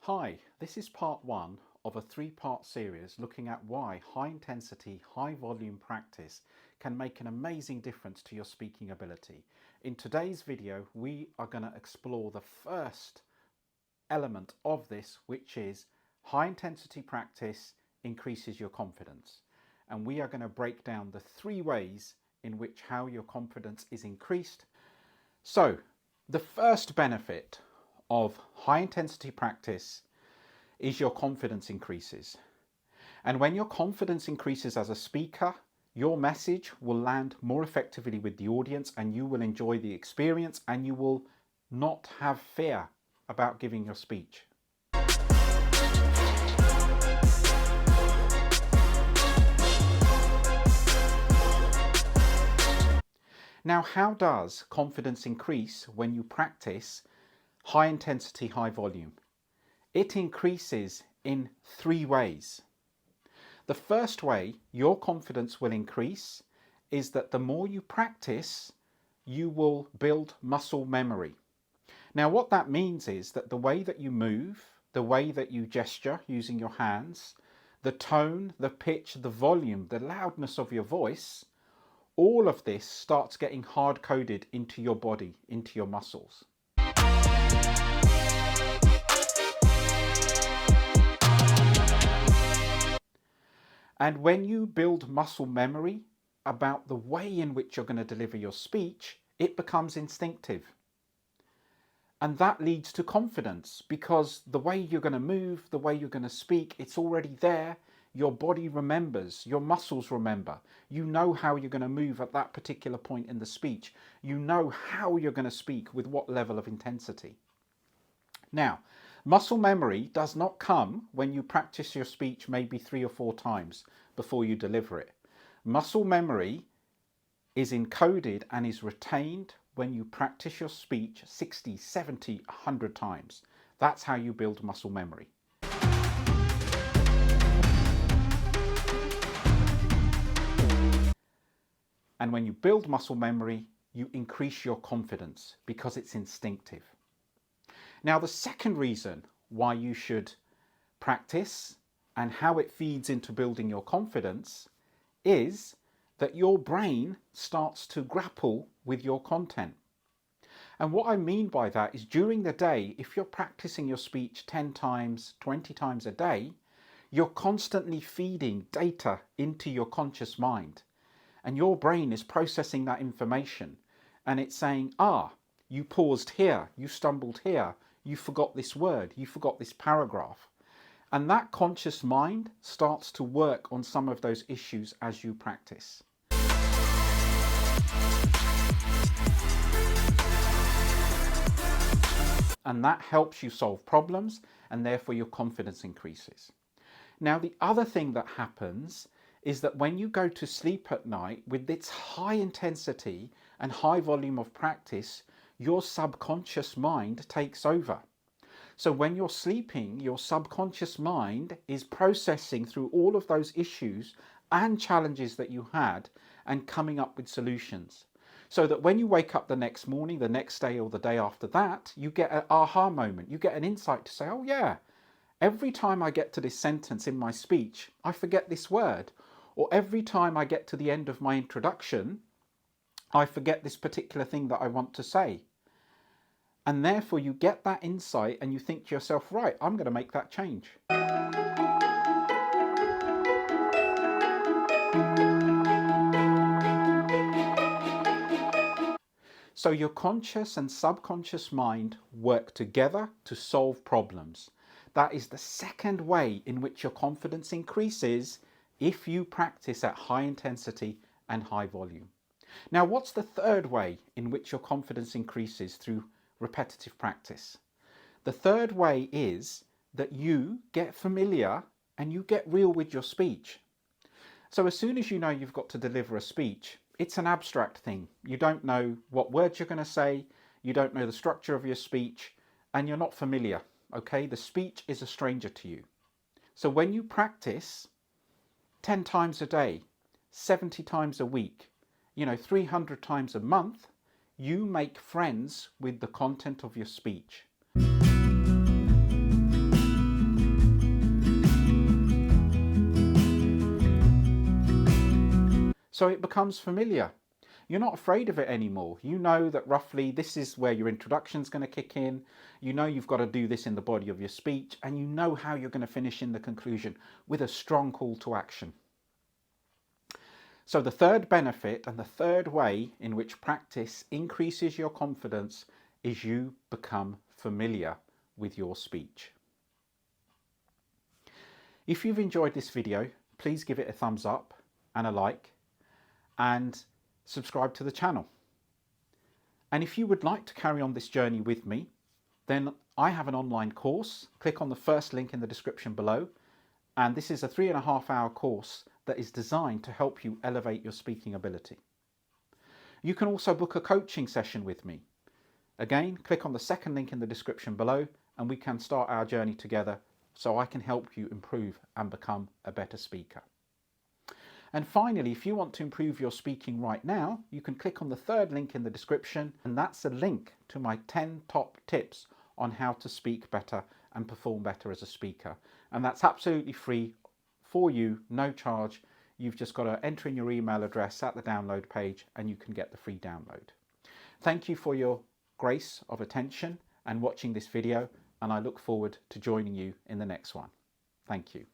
Hi, this is part one of a three-part series looking at why high-intensity, high-volume practice can make an amazing difference to your speaking ability. In today's video, we are going to explore the first element of this, which is high-intensity practice increases your confidence. And we are going to break down the three ways in which how your confidence is increased. So, the first benefit of high intensity practice is your confidence increases. And when your confidence increases as a speaker, your message will land more effectively with the audience and you will enjoy the experience and you will not have fear about giving your speech. Now, how does confidence increase when you practice high intensity, high volume? It increases in three ways. The first way your confidence will increase is that the more you practice, you will build muscle memory. Now, what that means is that the way that you move, the way that you gesture using your hands, the tone, the pitch, the volume, the loudness of your voice, all of this starts getting hard-coded into your body, into your muscles. And when you build muscle memory about the way in which you're going to deliver your speech, it becomes instinctive. And that leads to confidence because the way you're going to move, the way you're going to speak, it's already there. Your body remembers, your muscles remember. You know how you're going to move at that particular point in the speech. You know how you're going to speak with what level of intensity. Now, muscle memory does not come when you practice your speech maybe 3 or 4 times before you deliver it. Muscle memory is encoded and is retained when you practice your speech 60, 70, 100 times. That's how you build muscle memory. And when you build muscle memory, you increase your confidence because it's instinctive. Now, the second reason why you should practice and how it feeds into building your confidence is that your brain starts to grapple with your content. And what I mean by that is during the day, if you're practicing your speech 10 times, 20 times a day, you're constantly feeding data into your conscious mind. And your brain is processing that information and it's saying, you paused here, you stumbled here, you forgot this word, you forgot this paragraph. And that conscious mind starts to work on some of those issues as you practice. And that helps you solve problems and therefore your confidence increases. Now, the other thing that happens is that when you go to sleep at night with its high intensity and high volume of practice, your subconscious mind takes over. So when you're sleeping, your subconscious mind is processing through all of those issues and challenges that you had and coming up with solutions. So that when you wake up the next morning, the next day or the day after that, you get an aha moment, you get an insight to say, oh yeah, every time I get to this sentence in my speech, I forget this word. Or every time I get to the end of my introduction, I forget this particular thing that I want to say. And therefore you get that insight and you think to yourself, right, I'm going to make that change. So your conscious and subconscious mind work together to solve problems. That is the second way in which your confidence increases if you practice at high intensity and high volume. Now, what's the third way in which your confidence increases through repetitive practice? The third way is that you get familiar and you get real with your speech. So as soon as you know you've got to deliver a speech, it's an abstract thing. You don't know what words you're going to say, you don't know the structure of your speech, and you're not familiar, okay? The speech is a stranger to you. So when you practice 10 times a day, 70 times a week, 300 times a month, you make friends with the content of your speech. So it becomes familiar. You're not afraid of it anymore. You know that roughly this is where your introduction is going to kick in. You know you've got to do this in the body of your speech, and you know how you're going to finish in the conclusion with a strong call to action. So the third benefit and the third way in which practice increases your confidence is you become familiar with your speech. If you've enjoyed this video, please give it a thumbs up and a like, and subscribe to the channel. And if you would like to carry on this journey with me, then I have an online course. Click on the first link in the description below, and this is a 3.5-hour course that is designed to help you elevate your speaking ability. You can also book a coaching session with me. Again, click on the second link in the description below and we can start our journey together so I can help you improve and become a better speaker. And finally, if you want to improve your speaking right now, you can click on the third link in the description, and that's a link to my 10 top tips on how to speak better and perform better as a speaker. And that's absolutely free for you, no charge. You've just got to enter in your email address at the download page and you can get the free download. Thank you for your grace of attention and watching this video, and I look forward to joining you in the next one. Thank you.